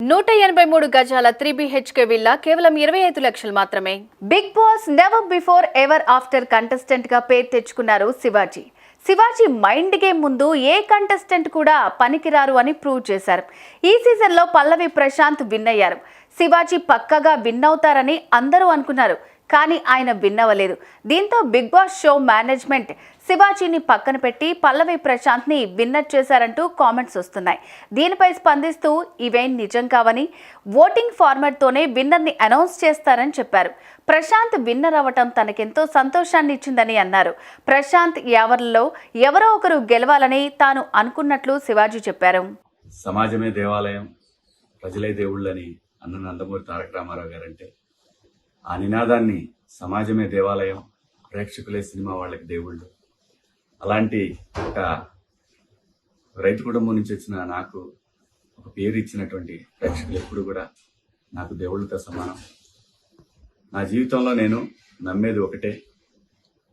183 గజాల 3BHK villa కేవలం 25 లక్షలు మాత్రమే. Bigg Boss never before ever after contestant గా పేరు తెచ్చుకున్నారు శివాజీ. శివాజీ మైండ్ గేమ్ ముందు ఏ కంటెస్టెంట్ కూడా పనికిరారు అని ప్రూవ్ చేశారు. ఈ సీజన్లో పల్లవి ప్రశాంత్ విన్ అయ్యారు. శివాజీ పక్కగా విన్ అవుతారని అందరూ అనుకున్నారు, కానీ ఆయన విన్ అవ్వలేదు. దీంతో బిగ్ బాస్ షో మేనేజ్మెంట్ శివాజీని పక్కన పెట్టి పల్లవి ప్రశాంత్ని విన్నర్ చేశారంటూ కామెంట్స్ వస్తున్నాయి. దీనిపై స్పందిస్తూ ఇవేం నిజం కావని, ఓటింగ్ ఫార్మాట్తోనే విన్నర్ని అనౌన్స్ చేస్తారని చెప్పారు. ప్రశాంత్ విన్నర్ అవ్వటం తనకెంతో సంతోషాన్ని ఇచ్చిందని అన్నారు. ప్రశాంత్ యావర్లలో ఎవరో ఒకరు గెలవాలని తాను అనుకున్నట్లు శివాజీ చెప్పారు. సమాజమే దేవాలయం, ప్రజలే దేవుళ్ళని అన్న నందమూరి తారక రామారావు గారంటే ఆ నినాదాన్ని సమాజమే దేవాలయం, ప్రేక్షకులే సినిమా వాళ్ళకి దేవుళ్ళు. అలాంటి ఒక రైతు కుటుంబం నుంచి వచ్చిన నాకు ఒక పేరు ఇచ్చినటువంటి ప్రేక్షకులు ఎప్పుడు కూడా నాకు దేవుళ్ళతో సమానం. నా జీవితంలో నేను నమ్మేది ఒకటే,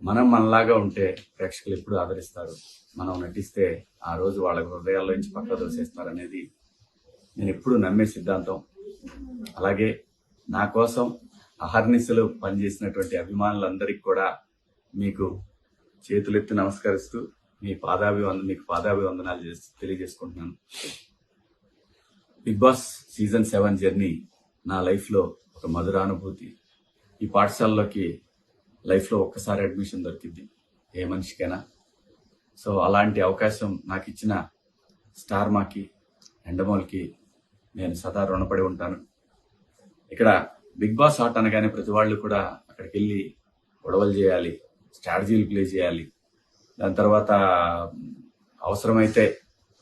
మనం మనలాగా ఉంటే ప్రేక్షకులు ఎప్పుడు ఆదరిస్తారు, మనం నటిస్తే ఆ రోజు వాళ్ళ హృదయాల్లో నుంచి పక్క దోసేస్తారు అనేది నేను ఎప్పుడు నమ్మే సిద్ధాంతం. అలాగే నా కోసం అహర్నిశలు పనిచేసినటువంటి అభిమానులందరికీ కూడా మీకు చేతులెత్తి నమస్కరిస్తూ మీకు పాదాభివందనాలు తెలియజేసుకుంటున్నాను. బిగ్ బాస్ సీజన్ 7 జర్నీ నా లైఫ్లో ఒక మధురానుభూతి. ఈ పాఠశాలలోకి లైఫ్లో ఒక్కసారి అడ్మిషన్ దొరికింది ఏ మనిషికైనా. సో అలాంటి అవకాశం నాకు ఇచ్చిన స్టార్ మాకి, ఎండమోల్కి నేను సదా రుణపడి ఉంటాను. ఇక్కడ బిగ్ బాస్ ఆట అనగానే ప్రతి వాళ్ళు కూడా అక్కడికి వెళ్ళి గొడవలు చేయాలి, స్ట్రాటజీలు ప్లే చేయాలి, దాని తర్వాత అవసరమైతే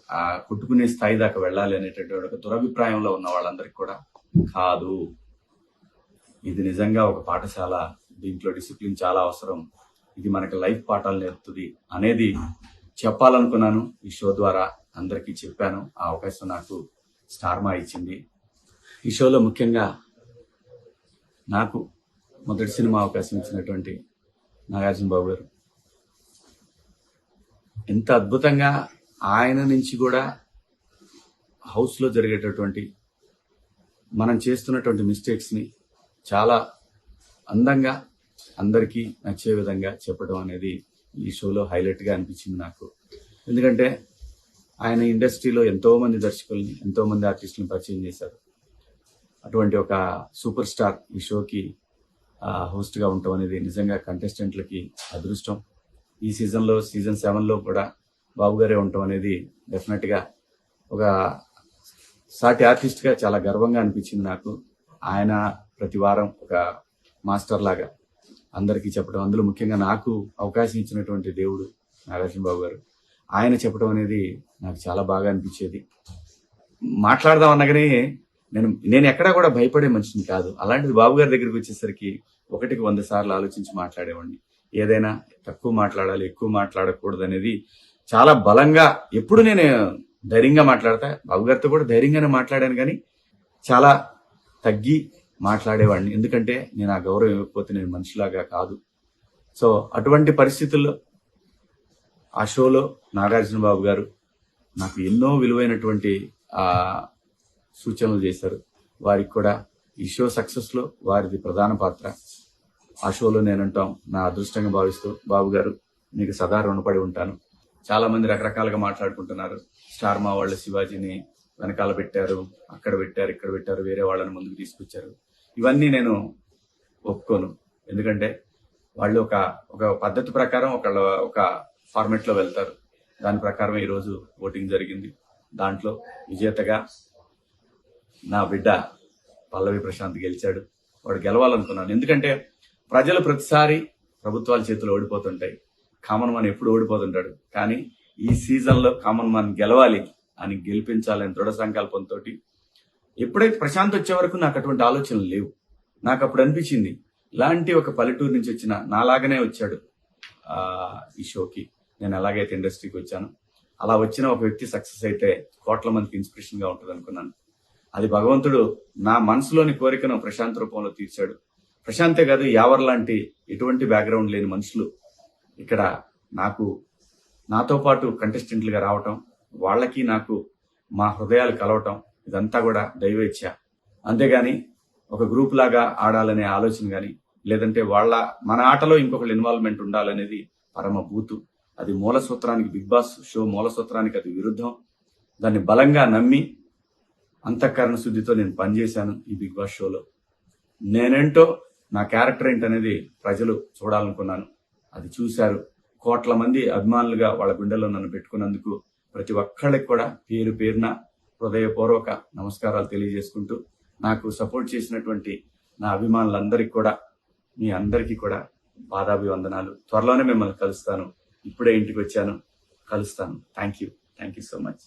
ఆ కొట్టుకునే స్థాయి దాకా వెళ్ళాలి అనేటటువంటి ఒక దురభిప్రాయంలో ఉన్న వాళ్ళందరికీ కూడా కాదు. ఇది నిజంగా ఒక పాఠశాల, దీంట్లో డిసిప్లిన్ చాలా అవసరం, ఇది మనకి లైఫ్ పాఠాలు నేర్పుతుంది అనేది చెప్పాలనుకున్నాను. ఈ షో ద్వారా అందరికీ చెప్పాను. ఆ అవకాశం నాకు స్టార్ మా ఇచ్చింది. ఈ షోలో ముఖ్యంగా నాకు మొదటి సినిమా అవకాశం ఇచ్చినటువంటి నాగార్జున బాబు గారు ఎంత అద్భుతంగా ఆయన నుంచి కూడా హౌస్లో జరిగేటటువంటి మనం చేస్తున్నటువంటి మిస్టేక్స్ని చాలా అందంగా అందరికీ నచ్చే విధంగా చెప్పడం అనేది ఈ షోలో హైలైట్గా అనిపించింది నాకు. ఎందుకంటే ఆయన ఇండస్ట్రీలో ఎంతోమంది దర్శకుల్ని, ఎంతోమంది ఆర్టిస్టులను పరిచయం చేశారు. అటువంటి ఒక సూపర్ స్టార్ ఈ షోకి హోస్ట్గా ఉండటం అనేది నిజంగా కంటెస్టెంట్లకి అదృష్టం. ఈ సీజన్లో సీజన్ 7లో కూడా బాబు గారే ఉండటం అనేది డెఫినెట్గా ఒక సాటి ఆర్టిస్ట్గా చాలా గర్వంగా అనిపించింది నాకు. ఆయన ప్రతి వారం ఒక మాస్టర్ లాగా అందరికీ చెప్పడం, అందులో ముఖ్యంగా నాకు అవకాశం ఇచ్చినటువంటి దేవుడు నాగార్జున బాబు గారు, ఆయన చెప్పడం అనేది నాకు చాలా బాగా అనిపించేది. మాట్లాడదాం అనగానే నేను ఎక్కడా కూడా భయపడే మనిషిని కాదు. అలాంటిది బాబు గారి దగ్గరికి వచ్చేసరికి 1కి 100 సార్లు ఆలోచించి మాట్లాడేవాడిని. ఏదైనా తక్కువ మాట్లాడాలి, ఎక్కువ మాట్లాడకూడదు అనేది చాలా బలంగా ఎప్పుడు నేను ధైర్యంగా మాట్లాడతా. బాబు గారితో కూడా ధైర్యంగానే మాట్లాడాను, కానీ చాలా తగ్గి మాట్లాడేవాడిని. ఎందుకంటే నేను ఆ గౌరవం ఇవ్వకపోతే నేను మనిషిలాగా కాదు. సో అటువంటి పరిస్థితుల్లో ఆ షోలో నాగార్జున బాబు గారు నాకు ఎన్నో విలువైనటువంటి సూచనలు చేశారు. వారికి కూడా ఈ షో సక్సెస్లో వారిది ప్రధాన పాత్ర. ఆ షోలో నేనంటాం నా అదృష్టంగా భావిస్తూ బాబు గారు మీకు సదా రుణపడి ఉంటాను. చాలా మంది రకరకాలుగా మాట్లాడుకుంటున్నారు. స్టార్ మా వాళ్ళు శివాజీని వెనకాల పెట్టారు, అక్కడ పెట్టారు, ఇక్కడ పెట్టారు, వేరే వాళ్ళని ముందుకు తీసుకొచ్చారు. ఇవన్నీ నేను ఒప్పుకోను. ఎందుకంటే వాళ్ళు ఒక పద్ధతి ప్రకారం ఒక ఫార్మెట్లో వెళ్తారు. దాని ప్రకారం ఈరోజు ఓటింగ్ జరిగింది. దాంట్లో విజేతగా నా బిడ్డ పల్లవి ప్రశాంత్ గెలిచాడు. వాడు గెలవాలనుకున్నాను. ఎందుకంటే ప్రజలు ప్రతిసారి ప్రభుత్వాల చేతిలో ఓడిపోతుంటాయి, కామన్ మ్యాన్ ఎప్పుడు ఓడిపోతుంటాడు. కానీ ఈ సీజన్లో కామన్ మ్యాన్ గెలవాలి అని, గెలిపించాలని దృఢ సంకల్పంతో ఎప్పుడైతే ప్రశాంత్ వచ్చే వరకు నాకు అటువంటి ఆలోచనలు లేవు. నాకు అప్పుడు అనిపించింది ఇలాంటి ఒక పల్లెటూరు నుంచి వచ్చిన నాలాగనే వచ్చాడు ఈ షోకి, నేను ఎలాగైతే ఇండస్ట్రీకి వచ్చాను అలా వచ్చిన ఒక వ్యక్తి సక్సెస్ అయితే కోట్ల మందికి ఇన్స్పిరేషన్గా ఉంటుంది అనుకున్నాను. అది భగవంతుడు నా మనసులోని కోరికను ప్రశాంత్ రూపంలో తీర్చాడు. ప్రశాంతే కాదు, యావర్ లాంటి ఎటువంటి బ్యాక్గ్రౌండ్ లేని మనుషులు ఇక్కడ నాతో పాటు కంటెస్టెంట్లుగా రావటం, వాళ్ళకి నాకు మా హృదయాలు కలవటం ఇదంతా కూడా దైవేచ్ఛ. అంతేగాని ఒక గ్రూప్ లాగా ఆడాలనే ఆలోచన కానీ, లేదంటే మన ఆటలో ఇంకొకళ్ళ ఇన్వాల్వ్మెంట్ ఉండాలనేది పరమ బూతు. అది మూల సూత్రానికి, బిగ్ బాస్ షో మూల సూత్రానికి అది విరుద్ధం. దాన్ని బలంగా నమ్మి అంతఃకరణ శుద్ధితో నేను పనిచేశాను ఈ బిగ్ బాస్ షోలో. నేనేంటో, నా క్యారెక్టర్ ఏంటనేది ప్రజలు చూడాలనుకున్నాను. అది చూశారు. కోట్ల మంది అభిమానులుగా వాళ్ళ గుండెల్లో నన్ను పెట్టుకున్నందుకు ప్రతి ఒక్కళ్ళకి కూడా పేరు పేరున హృదయపూర్వక నమస్కారాలు తెలియజేసుకుంటూ, నాకు సపోర్ట్ చేసినటువంటి నా అభిమానులందరికీ కూడా, మీ అందరికీ కూడా పాదాభివందనాలు. త్వరలోనే మిమ్మల్ని కలుస్తాను. ఇప్పుడే ఇంటికి వచ్చాను, కలుస్తాను. Thank you so much.